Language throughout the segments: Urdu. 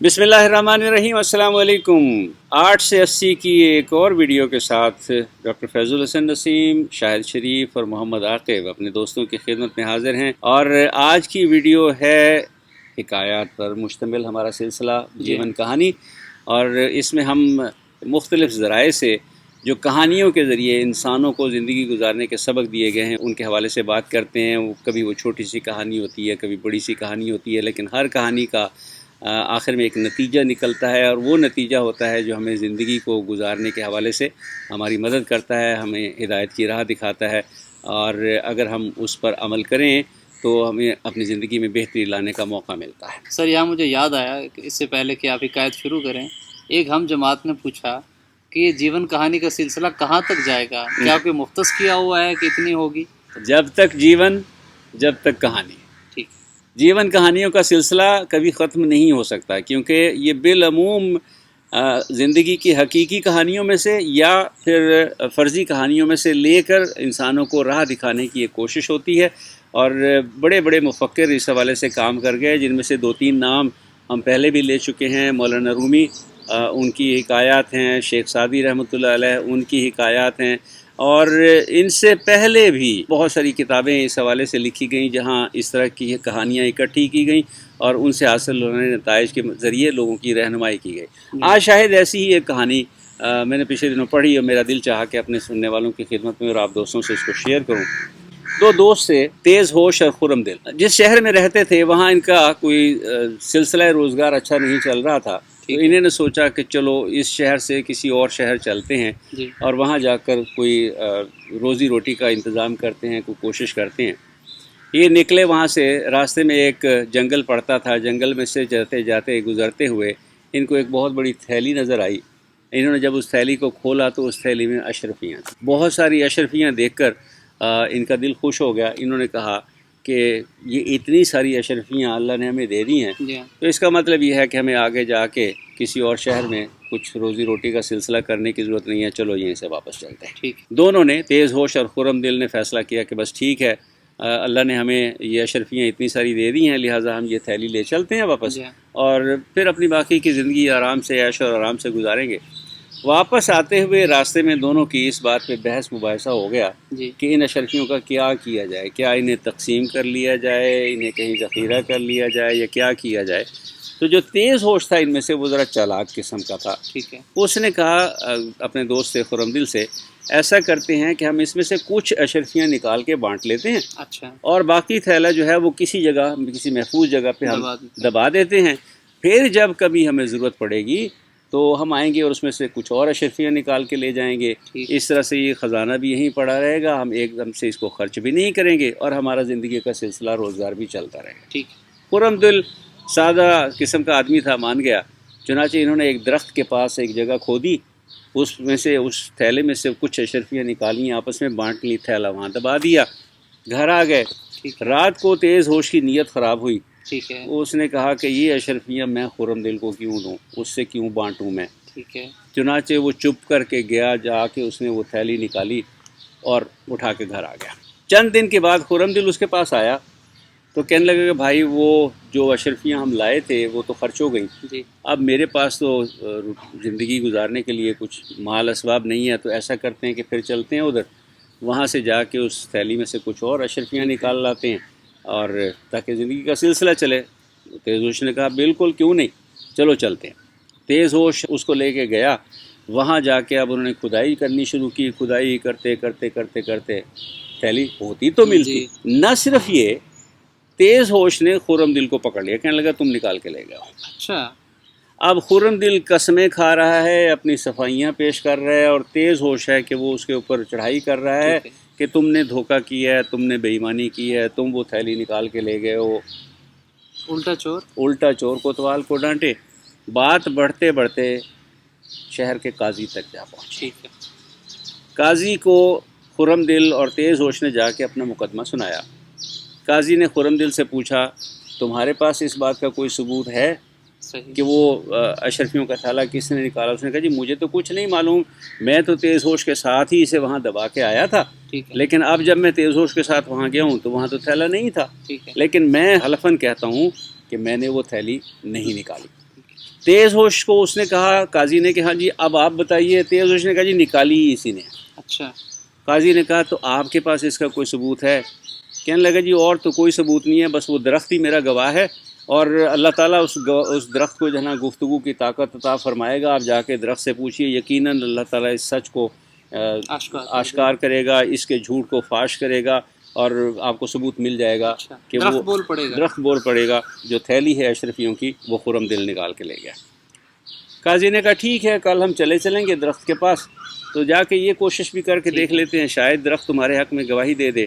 بسم اللہ الرحمن الرحیم، السلام علیکم۔ 8 سے 80 کی ایک اور ویڈیو کے ساتھ ڈاکٹر فیض الحسن نسیم، شاہد شریف اور محمد عاقب اپنے دوستوں کی خدمت میں حاضر ہیں، اور آج کی ویڈیو ہے حکایات پر مشتمل ہمارا سلسلہ جیون کہانی، اور اس میں ہم مختلف ذرائع سے جو کہانیوں کے ذریعے انسانوں کو زندگی گزارنے کے سبق دیے گئے ہیں ان کے حوالے سے بات کرتے ہیں۔ کبھی وہ چھوٹی سی کہانی ہوتی ہے، کبھی بڑی سی کہانی ہوتی ہے، لیکن ہر کہانی کا آخر میں ایک نتیجہ نکلتا ہے، اور وہ نتیجہ ہوتا ہے جو ہمیں زندگی کو گزارنے کے حوالے سے ہماری مدد کرتا ہے، ہمیں ہدایت کی راہ دکھاتا ہے، اور اگر ہم اس پر عمل کریں تو ہمیں اپنی زندگی میں بہتری لانے کا موقع ملتا ہے۔ سر یہاں مجھے یاد آیا کہ اس سے پہلے کہ آپ حکایت شروع کریں، ایک ہم جماعت نے پوچھا کہ یہ جیون کہانی کا سلسلہ کہاں تک جائے گا؟ کیا کوئی مختص کیا ہوا ہے کہ اتنی ہوگی؟ جب تک جیون جب تک کہانی، ٹھیک۔ جیون کہانیوں کا سلسلہ کبھی ختم نہیں ہو سکتا، کیونکہ یہ بالعموم زندگی کی حقیقی کہانیوں میں سے یا پھر فرضی کہانیوں میں سے لے کر انسانوں کو راہ دکھانے کی ایک کوشش ہوتی ہے، اور بڑے بڑے مفکر اس حوالے سے کام کر گئے، جن میں سے 2-3 نام ہم پہلے بھی لے چکے ہیں۔ مولانا رومی، ان کی حکایات ہیں، شیخ سعدی رحمۃ اللہ علیہ، ان کی حکایات ہیں، اور ان سے پہلے بھی بہت ساری کتابیں اس حوالے سے لکھی گئیں جہاں اس طرح کی کہانیاں اکٹھی کی گئیں اور ان سے حاصل ہونے نتائج کے ذریعے لوگوں کی رہنمائی کی گئی۔ آج شاید ایسی ہی ایک کہانی میں نے پچھلے دنوں پڑھی اور میرا دل چاہا کہ اپنے سننے والوں کی خدمت میں اور آپ دوستوں سے اس کو شیئر کروں۔ 2 دوست سے تیز ہوش اور خرم دل، جس شہر میں رہتے تھے وہاں ان کا کوئی سلسلہ روزگار اچھا نہیں چل رہا تھا، تو انہوں نے سوچا کہ چلو اس شہر سے کسی اور شہر چلتے ہیں اور وہاں جا کر کوئی روزی روٹی کا انتظام کرتے ہیں، کوئی کوشش کرتے ہیں۔ یہ نکلے وہاں سے، راستے میں ایک جنگل پڑتا تھا، جنگل میں سے جاتے جاتے گزرتے ہوئے ان کو ایک بہت بڑی تھیلی نظر آئی۔ انہوں نے جب اس تھیلی کو کھولا تو اس تھیلی میں اشرفیاں تھیں۔ بہت ساری اشرفیاں دیکھ کر ان کا دل خوش ہو گیا۔ انہوں نے کہا کہ یہ اتنی ساری اشرفیاں اللہ نے ہمیں دے دی ہیں، تو اس کا مطلب یہ ہے کہ ہمیں آگے جا کے کسی اور شہر میں کچھ روزی روٹی کا سلسلہ کرنے کی ضرورت نہیں ہے، چلو یہیں سے واپس چلتے ہیں۔ دونوں نے، تیز ہوش اور خرم دل نے فیصلہ کیا کہ بس ٹھیک ہے، اللہ نے ہمیں یہ اشرفیاں اتنی ساری دے دی ہیں، لہٰذا ہم یہ تھیلی لے چلتے ہیں واپس، اور پھر اپنی باقی کی زندگی آرام سے، عیش اور آرام سے گزاریں گے۔ واپس آتے ہوئے راستے میں دونوں کی اس بات پہ بحث مباحثہ ہو گیا کہ ان اشرفیوں کا کیا کیا جائے، کیا انہیں تقسیم کر لیا جائے، انہیں کہیں ذخیرہ کر لیا جائے، یا کیا کیا جائے۔ تو جو تیز ہوش تھا ان میں سے، وہ ذرا چالاک قسم کا تھا، اس نے کہا اپنے دوست سے، خرم دل سے، ایسا کرتے ہیں کہ ہم اس میں سے کچھ اشرفیاں نکال کے بانٹ لیتے ہیں، اور باقی تھیلا جو ہے وہ کسی جگہ، کسی محفوظ جگہ پہ ہم دبا دیتے ہیں، پھر جب کبھی ہمیں ضرورت پڑے گی تو ہم آئیں گے اور اس میں سے کچھ اور اشرفیاں نکال کے لے جائیں گے۔ اس طرح سے یہ خزانہ بھی یہیں پڑا رہے گا، ہم ایک دم سے اس کو خرچ بھی نہیں کریں گے، اور ہمارا زندگی کا سلسلہ روزگار بھی چلتا رہے گا۔ خرم دل سادہ قسم کا آدمی تھا، مان گیا۔ چنانچہ انہوں نے ایک درخت کے پاس ایک جگہ کھودی، اس میں سے، اس تھیلے میں سے کچھ اشرفیاں نکالی، آپس میں بانٹ لی، تھیلا وہاں دبا دیا، گھر آ گئے۔ رات کو تیز ہوش کی نیت خراب ہوئی، اس نے کہا کہ یہ اشرفیاں میں خرم دل کو کیوں دوں، اس سے کیوں بانٹوں میں۔ چنانچہ وہ چپ کر کے گیا، جا کے اس نے وہ تھیلی نکالی اور اٹھا کے گھر آ گیا۔ چند دن کے بعد خرم دل اس کے پاس آیا تو کہنے لگا کہ بھائی، وہ جو اشرفیاں ہم لائے تھے وہ تو خرچ ہو گئیں، اب میرے پاس تو زندگی گزارنے کے لیے کچھ مال اسباب نہیں ہے، تو ایسا کرتے ہیں کہ پھر چلتے ہیں ادھر، وہاں سے جا کے اس تھیلی میں سے کچھ اور اشرفیاں نکال لاتے ہیں، اور تاکہ زندگی کا سلسلہ چلے۔ تیز ہوش نے کہا بالکل، کیوں نہیں، چلو چلتے ہیں۔ تیز ہوش اس کو لے کے گیا، وہاں جا کے اب انہوں نے کھدائی کرنی شروع کی، کھدائی کرتے کرتے کرتے کرتے تھیلی ہوتی تو ملتی۔ نہ صرف یہ، تیز ہوش نے خرم دل کو پکڑ لیا، کہنے لگا تم نکال کے لے گئے ہو۔ اچھا۔ اب خرم دل قسمیں کھا رہا ہے، اپنی صفائیاں پیش کر رہا ہے، اور تیز ہوش ہے کہ وہ اس کے اوپر چڑھائی کر رہا ہے کہ تم نے دھوکہ کیا ہے، تم نے بے ایمانی کی ہے، تم وہ تھیلی نکال کے لے گئے ہو۔ الٹا چور کوتوال کو ڈانٹے۔ بات بڑھتے بڑھتے شہر کے قاضی تک جا پہنچی۔ قاضی کو خرم دل اور تیز ہوش نے جا کے اپنا مقدمہ سنایا۔ قاضی نے خرم دل سے پوچھا، تمہارے پاس اس بات کا کوئی ثبوت ہے کہ وہ اشرفیوں کا تھیلا کس نے نکالا؟ اس نے کہا جی مجھے تو کچھ نہیں معلوم، میں تو تیز ہوش کے ساتھ ہی اسے وہاں دبا کے آیا تھا، لیکن اب جب میں تیز ہوش کے ساتھ وہاں گیا ہوں تو وہاں تو تھیلا نہیں تھا، لیکن میں حلفاً کہتا ہوں کہ میں نے وہ تھیلی نہیں نکالی۔ تیز ہوش کو اس نے کہا، قاضی نے کہ ہاں جی اب آپ بتائیے. تیز ہوش نے کہا جی نکالی ہی اسی نے. اچھا. قاضی نے کہا تو آپ کے پاس اس کا کوئی ثبوت ہے؟ کہنے لگا جی اور تو کوئی ثبوت نہیں ہے، بس وہ درخت ہی میرا گواہ ہے، اور اللہ تعالیٰ اس درخت کو جو ہے نا گفتگو کی طاقت عطا فرمائے گا. آپ جا کے درخت سے پوچھیے، یقیناً اللہ تعالیٰ اس سچ کو آشکار کرے گا، اس کے جھوٹ کو فاش کرے گا، اور آپ کو ثبوت مل جائے گا کہ وہ درخت بول پڑے گا. جو تھیلی ہے اشرفیوں کی وہ خرم دل نکال کے لے گیا. قاضی نے کہا ٹھیک ہے کل ہم چلیں گے درخت کے پاس، تو جا کے یہ کوشش بھی کر کے دیکھ لیتے ہیں، شاید درخت تمہارے حق میں گواہی دے دے.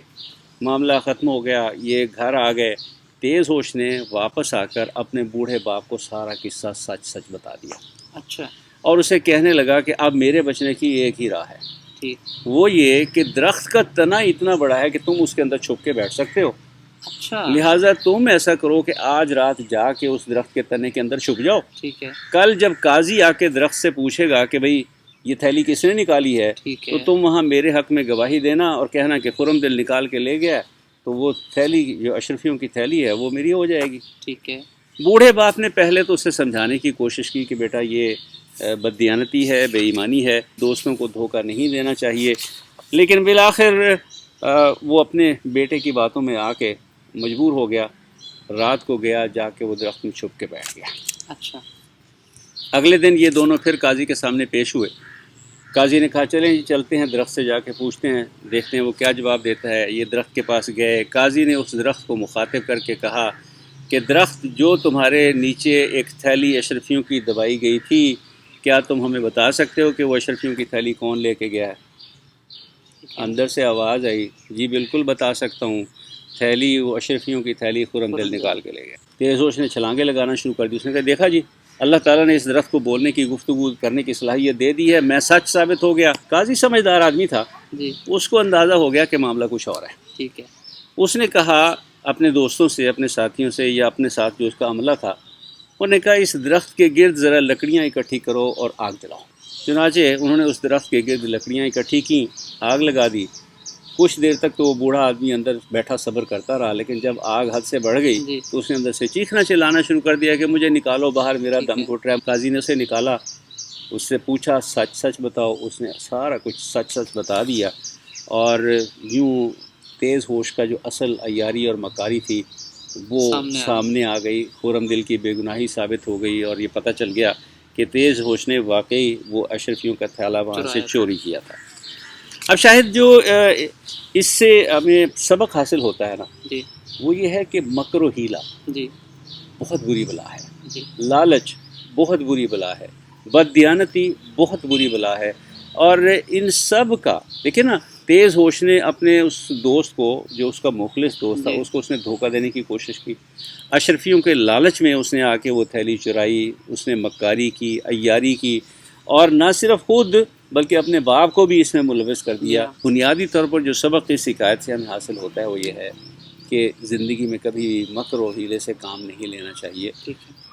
معاملہ ختم ہو گیا، یہ گھر آ گئے. تیز ہوش نے واپس آ کر اپنے بوڑھے باپ کو سارا قصہ سچ بتا دیا. اچھا. اور اسے کہنے لگا کہ اب میرے بچنے کی ایک ہی راہ ہے، وہ یہ کہ درخت کا تنا اتنا بڑا ہے کہ تم اس کے اندر چھپ کے بیٹھ سکتے ہو. اچھا. لہٰذا تم ایسا کرو کہ آج رات جا کے اس درخت کے تنے کے اندر چھپ جاؤ. ٹھیک ہے. کل جب قاضی آ کے درخت سے پوچھے گا کہ بھئی یہ تھیلی کس نے نکالی ہے، تو تم وہاں میرے حق میں گواہی دینا اور کہنا کہ خرم دل نکال کے لے گیا، تو وہ تھیلی جو اشرفیوں کی تھیلی ہے وہ میری ہو جائے گی. ٹھیک ہے. بوڑھے باپ نے پہلے تو اسے سمجھانے کی کوشش کی کہ بیٹا یہ بددیانتی ہے، بے ایمانی ہے، دوستوں کو دھوکہ نہیں دینا چاہیے، لیکن بالآخر وہ اپنے بیٹے کی باتوں میں آ کے مجبور ہو گیا. رات کو گیا، جا کے وہ درخت میں چھپ کے بیٹھ گیا. اچھا. اگلے دن یہ دونوں پھر قاضی کے سامنے پیش ہوئے. قاضی نے کہا چلیں جی چلتے ہیں درخت سے جا کے پوچھتے ہیں، دیکھتے ہیں وہ کیا جواب دیتا ہے. یہ درخت کے پاس گئے. قاضی نے اس درخت کو مخاطب کر کے کہا کہ درخت جو تمہارے نیچے ایک تھیلی اشرفیوں کی دبائی گئی تھی، کیا تم ہمیں بتا سکتے ہو کہ وہ اشرفیوں کی تھیلی کون لے کے گیا ہے؟ اندر سے آواز آئی، جی بالکل بتا سکتا ہوں، تھیلی وہ اشرفیوں کی تھیلی خرم دل نکال کے لے گیا. تیز ہوش نے چھلانگیں لگانا شروع کر دی. اس نے کہا دیکھا جی اللہ تعالیٰ نے اس درخت کو بولنے کی، گفتگو کرنے کی صلاحیت دے دی ہے، میں سچ ثابت ہو گیا. قاضی سمجھدار آدمی تھا، اس کو اندازہ ہو گیا کہ معاملہ کچھ اور ہے. ٹھیک ہے. اس نے کہا اپنے دوستوں سے، اپنے ساتھیوں سے، یا اپنے ساتھ جو اس کا عملہ تھا، انہوں نے کہا اس درخت کے گرد ذرا لکڑیاں اکٹھی کرو اور آگ جلاؤ. چنانچہ انہوں نے اس درخت کے گرد لکڑیاں اکٹھی کیں، آگ لگا دی. کچھ دیر تک تو وہ بوڑھا آدمی اندر بیٹھا صبر کرتا رہا، لیکن جب آگ حد سے بڑھ گئی تو اس نے اندر سے چیخنا چلانا شروع کر دیا کہ مجھے نکالو باہر، میرا دم گھٹ رہا ہے. قاضی نے اسے نکالا، اس سے پوچھا سچ بتاؤ. اس نے سارا کچھ سچ بتا دیا، اور یوں تیز ہوش کا جو اصل عیاری اور مکاری تھی وہ سامنے آ گئی. خرم دل کی بے گناہی ثابت ہو گئی، اور یہ پتہ چل گیا کہ تیز ہوش نے واقعی وہ اشرفیوں کا تھیلا وہاں سے چوری کیا تھا. اب شاید جو اس سے ہمیں سبق حاصل ہوتا ہے نا، وہ یہ ہے کہ مکر و ہیلا بہت بری بلا ہے، لالچ بہت بری بلا ہے، بددیانتی بہت بری بلا ہے. اور ان سب کا دیکھیں نا، تیز ہوش نے اپنے اس دوست کو، جو اس کا مخلص دوست تھا، اس نے دھوکہ دینے کی کوشش کی. اشرفیوں کے لالچ میں اس نے آ کے وہ تھیلی چرائی، اس نے مکاری کی، عیاری کی، اور نہ صرف خود بلکہ اپنے باپ کو بھی اس میں ملوث کر دیا. بنیادی طور پر جو سبق اس حکایت سے ہمیں حاصل ہوتا ہے وہ یہ ہے کہ زندگی میں کبھی مکر و حیلے سے کام نہیں لینا چاہیے،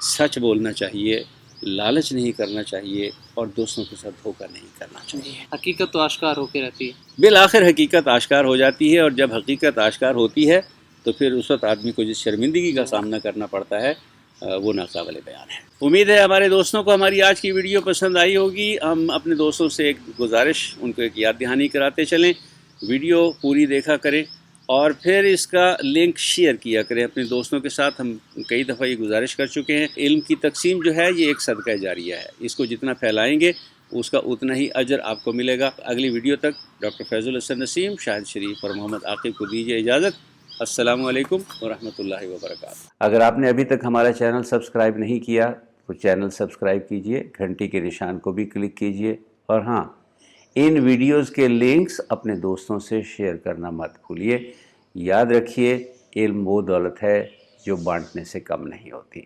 سچ بولنا چاہیے، لالچ نہیں کرنا چاہیے، اور دوستوں کے ساتھ دھوکہ نہیں کرنا چاہیے. حقیقت تو آشکار ہو کے رہتی ہے، بالآخر حقیقت آشکار ہو جاتی ہے، اور جب حقیقت آشکار ہوتی ہے تو پھر اس وقت آدمی کو جس شرمندگی کا سامنا کرنا پڑتا ہے وہ ناقابل بیان ہے. امید ہے ہمارے دوستوں کو ہماری آج کی ویڈیو پسند آئی ہوگی. ہم اپنے دوستوں سے ایک گزارش، ان کو ایک یاد دہانی کراتے چلیں، ویڈیو پوری دیکھا کریں، اور پھر اس کا لنک شیئر کیا کریں اپنے دوستوں کے ساتھ. ہم کئی دفعہ یہ گزارش کر چکے ہیں، علم کی تقسیم جو ہے یہ ایک صدقہ جاریہ ہے، اس کو جتنا پھیلائیں گے اس کا اتنا ہی اجر آپ کو ملے گا. اگلی ویڈیو تک ڈاکٹر فیض الحسن نسیم، شاہد شریف اور محمد عاقب کو دیجیے اجازت. السلام علیکم ورحمۃ اللہ وبرکاتہ. اگر آپ نے ابھی تک ہمارا چینل سبسکرائب نہیں کیا تو چینل سبسکرائب کیجئے، گھنٹی کے نشان کو بھی کلک کیجئے، اور ہاں، ان ویڈیوز کے لنکس اپنے دوستوں سے شیئر کرنا مت بھولیے. یاد رکھیے، علم وہ دولت ہے جو بانٹنے سے کم نہیں ہوتی.